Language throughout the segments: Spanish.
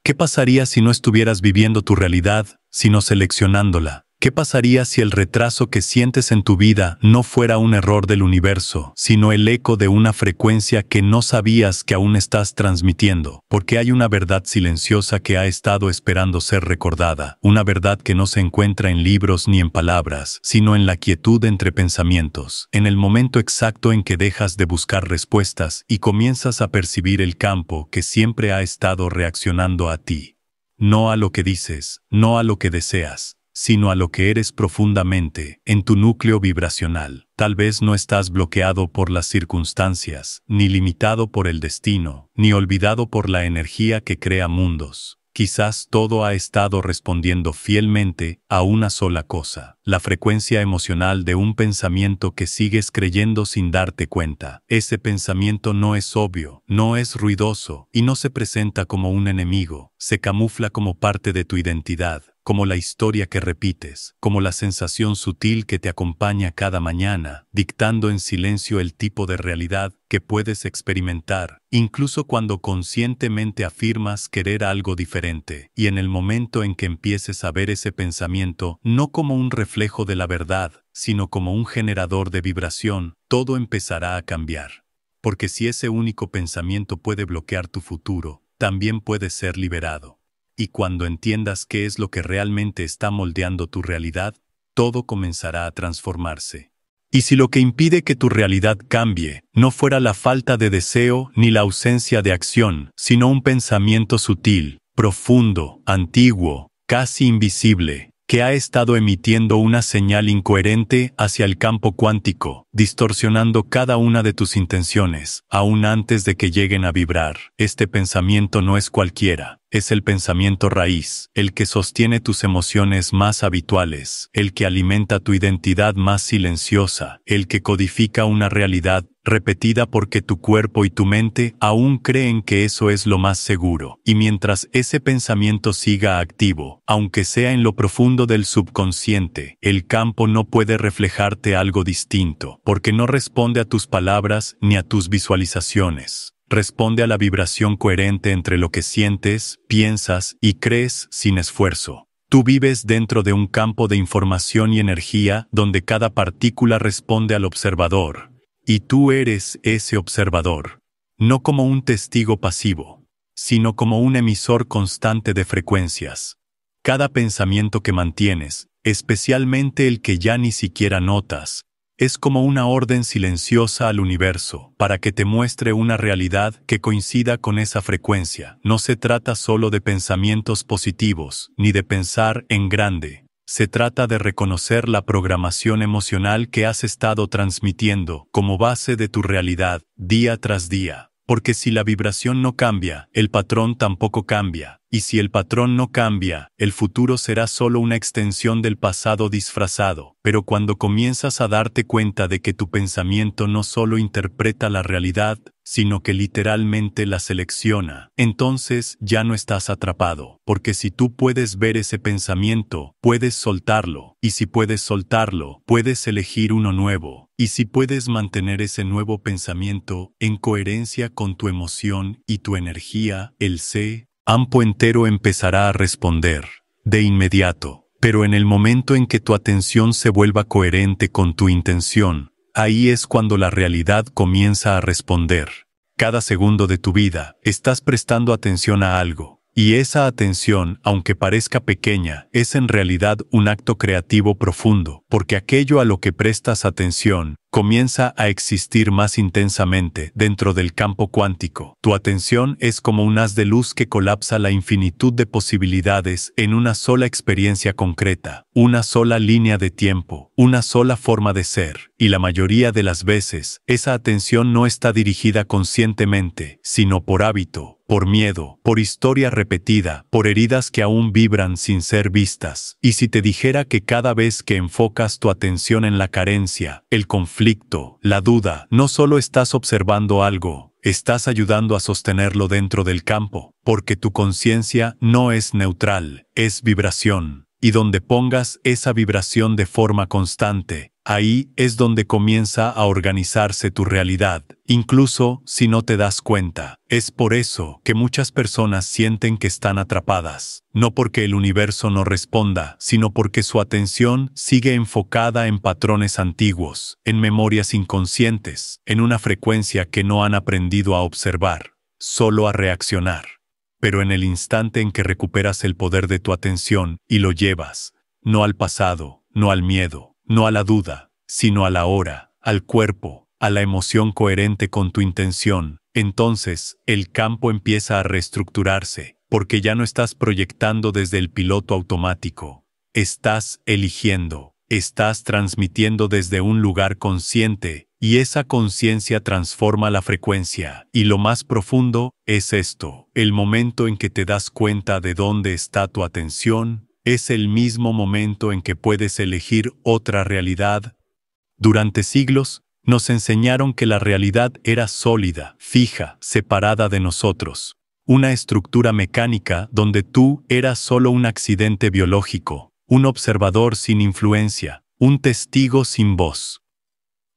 ¿Qué pasaría si no estuvieras viviendo tu realidad, sino seleccionándola? ¿Qué pasaría si el retraso que sientes en tu vida no fuera un error del universo, sino el eco de una frecuencia que no sabías que aún estás transmitiendo? Porque hay una verdad silenciosa que ha estado esperando ser recordada, una verdad que no se encuentra en libros ni en palabras, sino en la quietud entre pensamientos, en el momento exacto en que dejas de buscar respuestas y comienzas a percibir el campo que siempre ha estado reaccionando a ti. No a lo que dices, no a lo que deseas, sino a lo que eres profundamente, en tu núcleo vibracional. Tal vez no estás bloqueado por las circunstancias, ni limitado por el destino, ni olvidado por la energía que crea mundos. Quizás todo ha estado respondiendo fielmente a una sola cosa, la frecuencia emocional de un pensamiento que sigues creyendo sin darte cuenta. Ese pensamiento no es obvio, no es ruidoso, y no se presenta como un enemigo, se camufla como parte de tu identidad, como la historia que repites, como la sensación sutil que te acompaña cada mañana, dictando en silencio el tipo de realidad que puedes experimentar, incluso cuando conscientemente afirmas querer algo diferente, y en el momento en que empieces a ver ese pensamiento no como un reflejo de la verdad, sino como un generador de vibración, todo empezará a cambiar. Porque si ese único pensamiento puede bloquear tu futuro, también puede ser liberado. Y cuando entiendas qué es lo que realmente está moldeando tu realidad, todo comenzará a transformarse. Y si lo que impide que tu realidad cambie no fuera la falta de deseo ni la ausencia de acción, sino un pensamiento sutil, profundo, antiguo, casi invisible, que ha estado emitiendo una señal incoherente hacia el campo cuántico, distorsionando cada una de tus intenciones, aún antes de que lleguen a vibrar. Este pensamiento no es cualquiera. Es el pensamiento raíz, el que sostiene tus emociones más habituales, el que alimenta tu identidad más silenciosa, el que codifica una realidad repetida porque tu cuerpo y tu mente aún creen que eso es lo más seguro. Y mientras ese pensamiento siga activo, aunque sea en lo profundo del subconsciente, el campo no puede reflejarte algo distinto, porque no responde a tus palabras ni a tus visualizaciones. Responde a la vibración coherente entre lo que sientes, piensas y crees sin esfuerzo. Tú vives dentro de un campo de información y energía donde cada partícula responde al observador. Y tú eres ese observador. No como un testigo pasivo, sino como un emisor constante de frecuencias. Cada pensamiento que mantienes, especialmente el que ya ni siquiera notas, es como una orden silenciosa al universo, para que te muestre una realidad que coincida con esa frecuencia. No se trata solo de pensamientos positivos, ni de pensar en grande. Se trata de reconocer la programación emocional que has estado transmitiendo como base de tu realidad, día tras día. Porque si la vibración no cambia, el patrón tampoco cambia. Y si el patrón no cambia, el futuro será solo una extensión del pasado disfrazado. Pero cuando comienzas a darte cuenta de que tu pensamiento no solo interpreta la realidad, sino que literalmente la selecciona, entonces ya no estás atrapado. Porque si tú puedes ver ese pensamiento, puedes soltarlo. Y si puedes soltarlo, puedes elegir uno nuevo. Y si puedes mantener ese nuevo pensamiento en coherencia con tu emoción y tu energía, el campo entero empezará a responder, de inmediato. Pero en el momento en que tu atención se vuelva coherente con tu intención, ahí es cuando la realidad comienza a responder. Cada segundo de tu vida, estás prestando atención a algo. Y esa atención, aunque parezca pequeña, es en realidad un acto creativo profundo, porque aquello a lo que prestas atención comienza a existir más intensamente dentro del campo cuántico. Tu atención es como un haz de luz que colapsa la infinitud de posibilidades en una sola experiencia concreta, una sola línea de tiempo, una sola forma de ser. Y la mayoría de las veces, esa atención no está dirigida conscientemente, sino por hábito, por miedo, por historia repetida, por heridas que aún vibran sin ser vistas. Y si te dijera que cada vez que enfocas tu atención en la carencia, el conflicto, la duda, no solo estás observando algo, estás ayudando a sostenerlo dentro del campo, porque tu conciencia no es neutral, es vibración. Y donde pongas esa vibración de forma constante, Ahí es donde comienza a organizarse tu realidad, incluso si no te das cuenta. Es por eso que muchas personas sienten que están atrapadas, no porque el universo no responda, sino porque su atención sigue enfocada en patrones antiguos, en memorias inconscientes, en una frecuencia que no han aprendido a observar, solo a reaccionar. Pero en el instante en que recuperas el poder de tu atención y lo llevas, no al pasado, no al miedo, no a la duda, sino a la hora, al cuerpo, a la emoción coherente con tu intención, entonces el campo empieza a reestructurarse, porque ya no estás proyectando desde el piloto automático. Estás eligiendo, estás transmitiendo desde un lugar consciente, y esa conciencia transforma la frecuencia. Y lo más profundo es esto: el momento en que te das cuenta de dónde está tu atención, es el mismo momento en que puedes elegir otra realidad. Durante siglos, nos enseñaron que la realidad era sólida, fija, separada de nosotros. Una estructura mecánica donde tú eras solo un accidente biológico, un observador sin influencia, un testigo sin voz.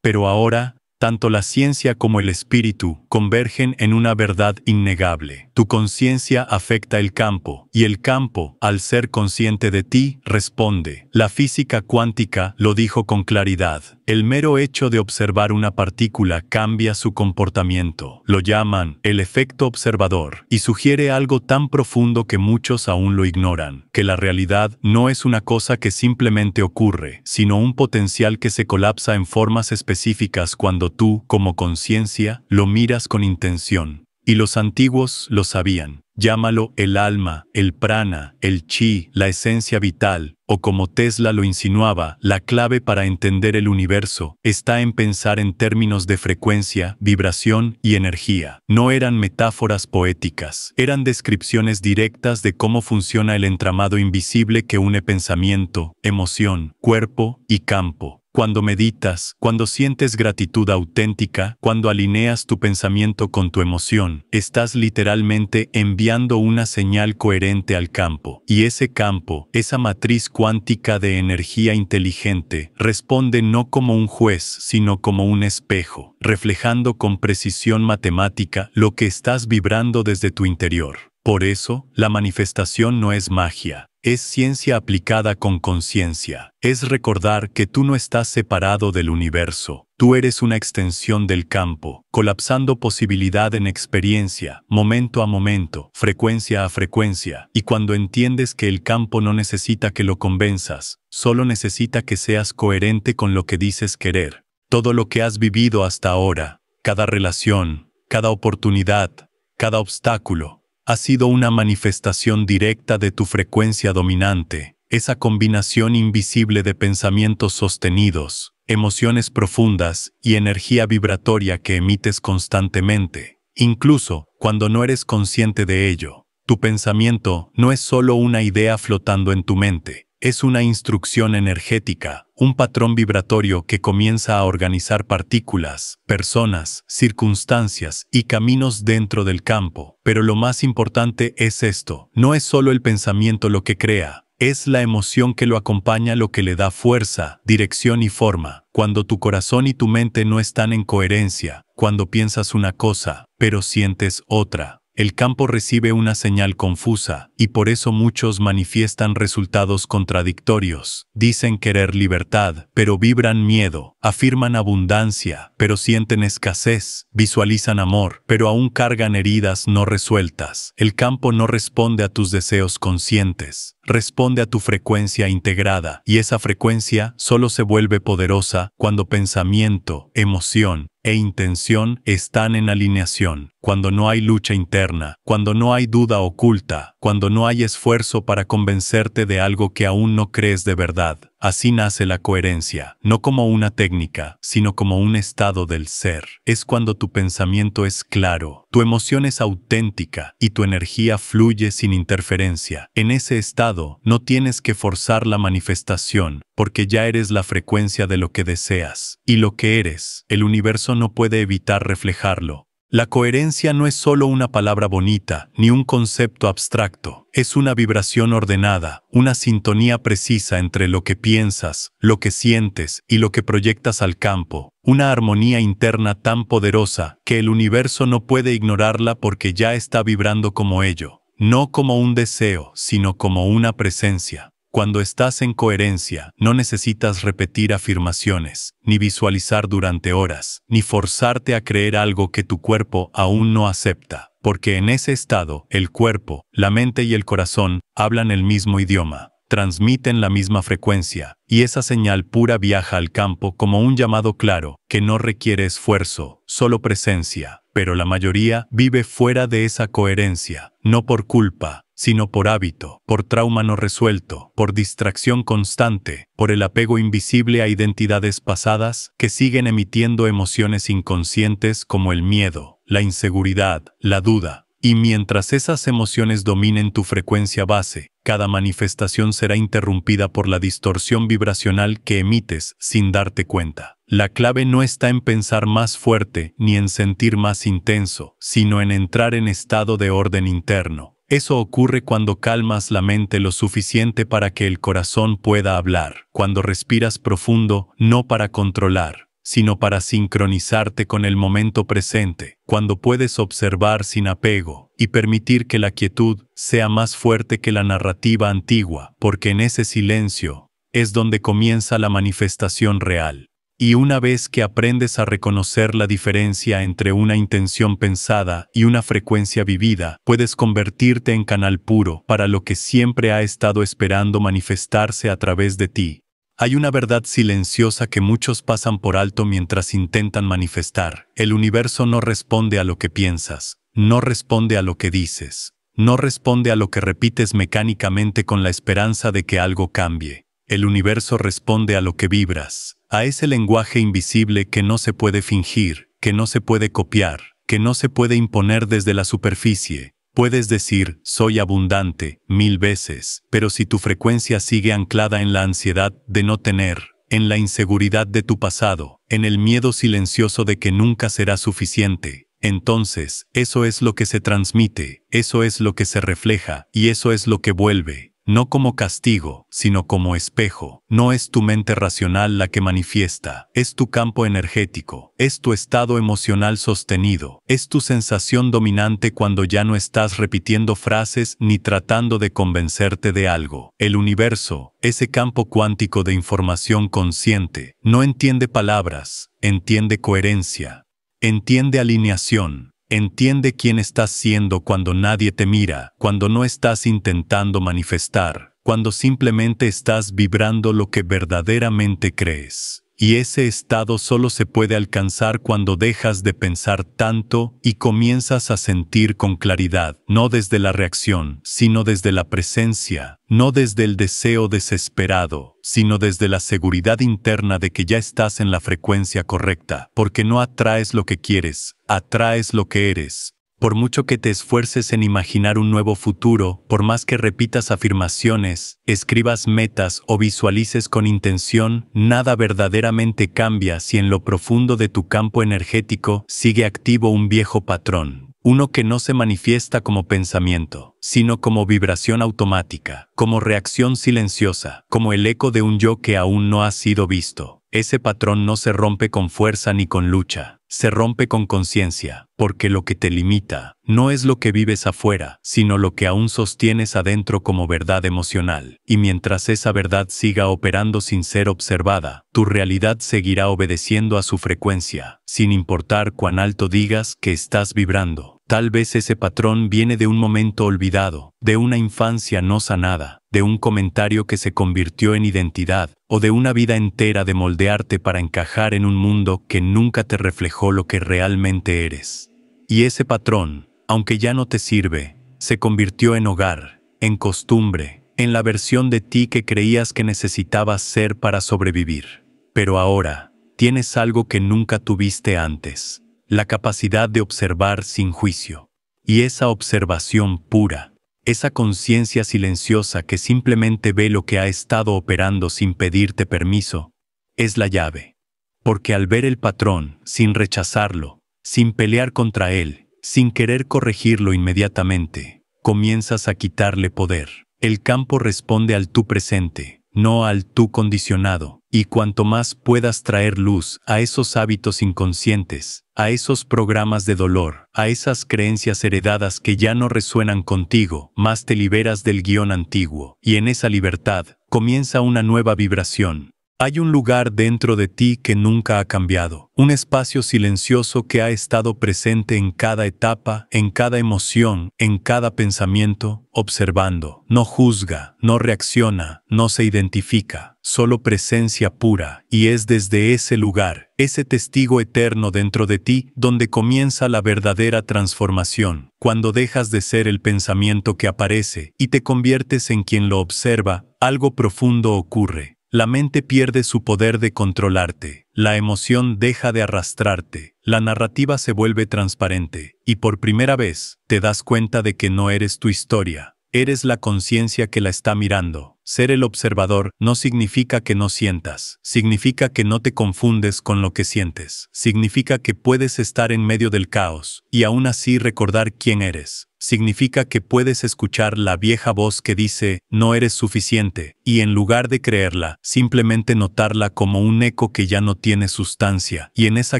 Pero ahora, tanto la ciencia como el espíritu convergen en una verdad innegable. Tu conciencia afecta el campo, y el campo, al ser consciente de ti, responde. La física cuántica lo dijo con claridad. El mero hecho de observar una partícula cambia su comportamiento. Lo llaman el efecto observador, y sugiere algo tan profundo que muchos aún lo ignoran, que la realidad no es una cosa que simplemente ocurre, sino un potencial que se colapsa en formas específicas cuando tú, como conciencia, lo miras con intención. Y los antiguos lo sabían. Llámalo el alma, el prana, el chi, la esencia vital, o como Tesla lo insinuaba, la clave para entender el universo está en pensar en términos de frecuencia, vibración y energía. No eran metáforas poéticas, eran descripciones directas de cómo funciona el entramado invisible que une pensamiento, emoción, cuerpo y campo. Cuando meditas, cuando sientes gratitud auténtica, cuando alineas tu pensamiento con tu emoción, estás literalmente enviando una señal coherente al campo. Y ese campo, esa matriz cuántica de energía inteligente, responde no como un juez, sino como un espejo, reflejando con precisión matemática lo que estás vibrando desde tu interior. Por eso, la manifestación no es magia. Es ciencia aplicada con conciencia. Es recordar que tú no estás separado del universo. Tú eres una extensión del campo, colapsando posibilidad en experiencia, momento a momento, frecuencia a frecuencia. Y cuando entiendes que el campo no necesita que lo convenzas, solo necesita que seas coherente con lo que dices querer. Todo lo que has vivido hasta ahora, cada relación, cada oportunidad, cada obstáculo, ha sido una manifestación directa de tu frecuencia dominante, esa combinación invisible de pensamientos sostenidos, emociones profundas y energía vibratoria que emites constantemente. Incluso cuando no eres consciente de ello, tu pensamiento no es solo una idea flotando en tu mente, es una instrucción energética, un patrón vibratorio que comienza a organizar partículas, personas, circunstancias y caminos dentro del campo. Pero lo más importante es esto: no es solo el pensamiento lo que crea, es la emoción que lo acompaña lo que le da fuerza, dirección y forma. Cuando tu corazón y tu mente no están en coherencia, cuando piensas una cosa, pero sientes otra, el campo recibe una señal confusa, y por eso muchos manifiestan resultados contradictorios. Dicen querer libertad, pero vibran miedo. Afirman abundancia, pero sienten escasez. Visualizan amor, pero aún cargan heridas no resueltas. El campo no responde a tus deseos conscientes, responde a tu frecuencia integrada, y esa frecuencia solo se vuelve poderosa cuando pensamiento, emoción e intención están en alineación, cuando no hay lucha interna, cuando no hay duda oculta, cuando no hay esfuerzo para convencerte de algo que aún no crees de verdad. Así nace la coherencia, no como una técnica, sino como un estado del ser. Es cuando tu pensamiento es claro, tu emoción es auténtica y tu energía fluye sin interferencia. En ese estado no tienes que forzar la manifestación, porque ya eres la frecuencia de lo que deseas. Y lo que eres, el universo no puede evitar reflejarlo. La coherencia no es solo una palabra bonita, ni un concepto abstracto. Es una vibración ordenada, una sintonía precisa entre lo que piensas, lo que sientes y lo que proyectas al campo. Una armonía interna tan poderosa que el universo no puede ignorarla porque ya está vibrando como ello. No como un deseo, sino como una presencia. Cuando estás en coherencia, no necesitas repetir afirmaciones, ni visualizar durante horas, ni forzarte a creer algo que tu cuerpo aún no acepta, porque en ese estado, el cuerpo, la mente y el corazón hablan el mismo idioma, transmiten la misma frecuencia, y esa señal pura viaja al campo como un llamado claro, que no requiere esfuerzo, solo presencia. Pero la mayoría vive fuera de esa coherencia, no por culpa, sino por hábito, por trauma no resuelto, por distracción constante, por el apego invisible a identidades pasadas que siguen emitiendo emociones inconscientes como el miedo, la inseguridad, la duda. Y mientras esas emociones dominen tu frecuencia base, cada manifestación será interrumpida por la distorsión vibracional que emites sin darte cuenta. La clave no está en pensar más fuerte ni en sentir más intenso, sino en entrar en estado de orden interno. Eso ocurre cuando calmas la mente lo suficiente para que el corazón pueda hablar, cuando respiras profundo, no para controlar, sino para sincronizarte con el momento presente, cuando puedes observar sin apego y permitir que la quietud sea más fuerte que la narrativa antigua, porque en ese silencio es donde comienza la manifestación real. Y una vez que aprendes a reconocer la diferencia entre una intención pensada y una frecuencia vivida, puedes convertirte en canal puro para lo que siempre ha estado esperando manifestarse a través de ti. Hay una verdad silenciosa que muchos pasan por alto mientras intentan manifestar. El universo no responde a lo que piensas, no responde a lo que dices, no responde a lo que repites mecánicamente con la esperanza de que algo cambie. El universo responde a lo que vibras, a ese lenguaje invisible que no se puede fingir, que no se puede copiar, que no se puede imponer desde la superficie. Puedes decir, soy abundante, 1000 veces, pero si tu frecuencia sigue anclada en la ansiedad de no tener, en la inseguridad de tu pasado, en el miedo silencioso de que nunca será suficiente, entonces, eso es lo que se transmite, eso es lo que se refleja, y eso es lo que vuelve. No como castigo, sino como espejo. No es tu mente racional la que manifiesta, es tu campo energético, es tu estado emocional sostenido, es tu sensación dominante cuando ya no estás repitiendo frases ni tratando de convencerte de algo. El universo, ese campo cuántico de información consciente, no entiende palabras, entiende coherencia, entiende alineación. Entiende quién estás siendo cuando nadie te mira, cuando no estás intentando manifestar, cuando simplemente estás vibrando lo que verdaderamente crees. Y ese estado solo se puede alcanzar cuando dejas de pensar tanto y comienzas a sentir con claridad, no desde la reacción, sino desde la presencia, no desde el deseo desesperado, sino desde la seguridad interna de que ya estás en la frecuencia correcta, porque no atraes lo que quieres, atraes lo que eres. Por mucho que te esfuerces en imaginar un nuevo futuro, por más que repitas afirmaciones, escribas metas o visualices con intención, nada verdaderamente cambia si en lo profundo de tu campo energético sigue activo un viejo patrón. Uno que no se manifiesta como pensamiento, sino como vibración automática, como reacción silenciosa, como el eco de un yo que aún no ha sido visto. Ese patrón no se rompe con fuerza ni con lucha, se rompe con conciencia, porque lo que te limita no es lo que vives afuera, sino lo que aún sostienes adentro como verdad emocional. Y mientras esa verdad siga operando sin ser observada, tu realidad seguirá obedeciendo a su frecuencia, sin importar cuán alto digas que estás vibrando. Tal vez ese patrón viene de un momento olvidado, de una infancia no sanada, de un comentario que se convirtió en identidad, o de una vida entera de moldearte para encajar en un mundo que nunca te reflejó lo que realmente eres. Y ese patrón, aunque ya no te sirve, se convirtió en hogar, en costumbre, en la versión de ti que creías que necesitabas ser para sobrevivir. Pero ahora, tienes algo que nunca tuviste antes. La capacidad de observar sin juicio. Y esa observación pura, esa conciencia silenciosa que simplemente ve lo que ha estado operando sin pedirte permiso, es la llave. Porque al ver el patrón, sin rechazarlo, sin pelear contra él, sin querer corregirlo inmediatamente, comienzas a quitarle poder. El campo responde al tú presente, no al tú condicionado, y cuanto más puedas traer luz a esos hábitos inconscientes, a esos programas de dolor, a esas creencias heredadas que ya no resuenan contigo, más te liberas del guión antiguo, y en esa libertad comienza una nueva vibración. Hay un lugar dentro de ti que nunca ha cambiado, un espacio silencioso que ha estado presente en cada etapa, en cada emoción, en cada pensamiento, observando. No juzga, no reacciona, no se identifica, solo presencia pura, y es desde ese lugar, ese testigo eterno dentro de ti, donde comienza la verdadera transformación, cuando dejas de ser el pensamiento que aparece y te conviertes en quien lo observa, algo profundo ocurre. La mente pierde su poder de controlarte, la emoción deja de arrastrarte, la narrativa se vuelve transparente, y por primera vez, te das cuenta de que no eres tu historia, eres la conciencia que la está mirando. Ser el observador no significa que no sientas, significa que no te confundes con lo que sientes, significa que puedes estar en medio del caos, y aún así recordar quién eres. Significa que puedes escuchar la vieja voz que dice, no eres suficiente, y en lugar de creerla, simplemente notarla como un eco que ya no tiene sustancia, y en esa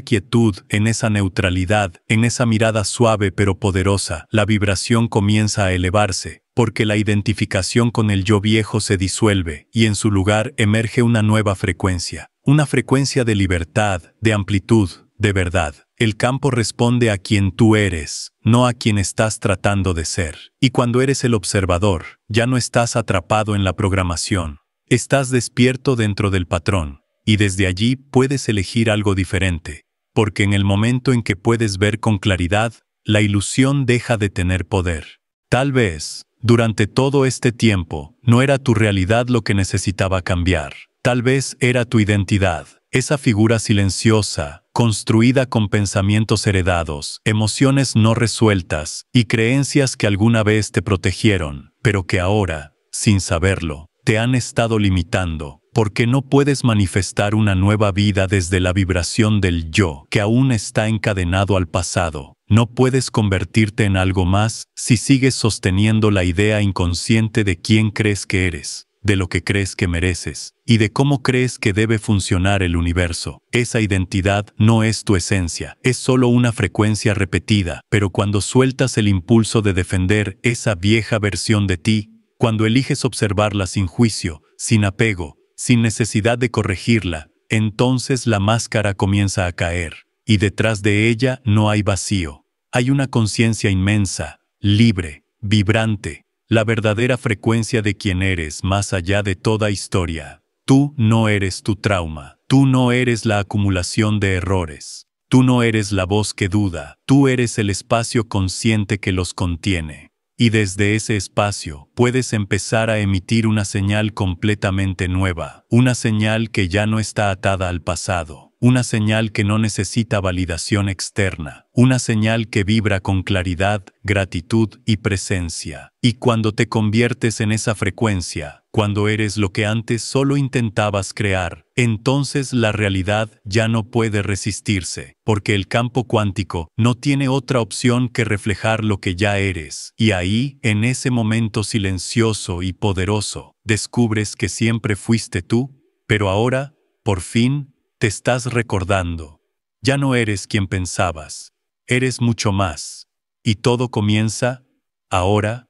quietud, en esa neutralidad, en esa mirada suave pero poderosa, la vibración comienza a elevarse, porque la identificación con el yo viejo se disuelve, y en su lugar emerge una nueva frecuencia de libertad, de amplitud, de verdad. El campo responde a quien tú eres, no a quien estás tratando de ser. Y cuando eres el observador, ya no estás atrapado en la programación. Estás despierto dentro del patrón, y desde allí puedes elegir algo diferente, porque en el momento en que puedes ver con claridad, la ilusión deja de tener poder. Tal vez, durante todo este tiempo, no era tu realidad lo que necesitaba cambiar. Tal vez era tu identidad, esa figura silenciosa, construida con pensamientos heredados, emociones no resueltas y creencias que alguna vez te protegieron, pero que ahora, sin saberlo, te han estado limitando, porque no puedes manifestar una nueva vida desde la vibración del yo, que aún está encadenado al pasado. No puedes convertirte en algo más si sigues sosteniendo la idea inconsciente de quién crees que eres, de lo que crees que mereces, y de cómo crees que debe funcionar el universo. Esa identidad no es tu esencia, es solo una frecuencia repetida, pero cuando sueltas el impulso de defender esa vieja versión de ti, cuando eliges observarla sin juicio, sin apego, sin necesidad de corregirla, entonces la máscara comienza a caer, y detrás de ella no hay vacío. Hay una conciencia inmensa, libre, vibrante, la verdadera frecuencia de quien eres más allá de toda historia. Tú no eres tu trauma, tú no eres la acumulación de errores, tú no eres la voz que duda, tú eres el espacio consciente que los contiene. Y desde ese espacio puedes empezar a emitir una señal completamente nueva, una señal que ya no está atada al pasado, una señal que no necesita validación externa, una señal que vibra con claridad, gratitud y presencia. Y cuando te conviertes en esa frecuencia, cuando eres lo que antes solo intentabas crear, entonces la realidad ya no puede resistirse, porque el campo cuántico no tiene otra opción que reflejar lo que ya eres. Y ahí, en ese momento silencioso y poderoso, descubres que siempre fuiste tú, pero ahora, por fin, te estás recordando. Ya no eres quien pensabas, eres mucho más. Y todo comienza, ahora,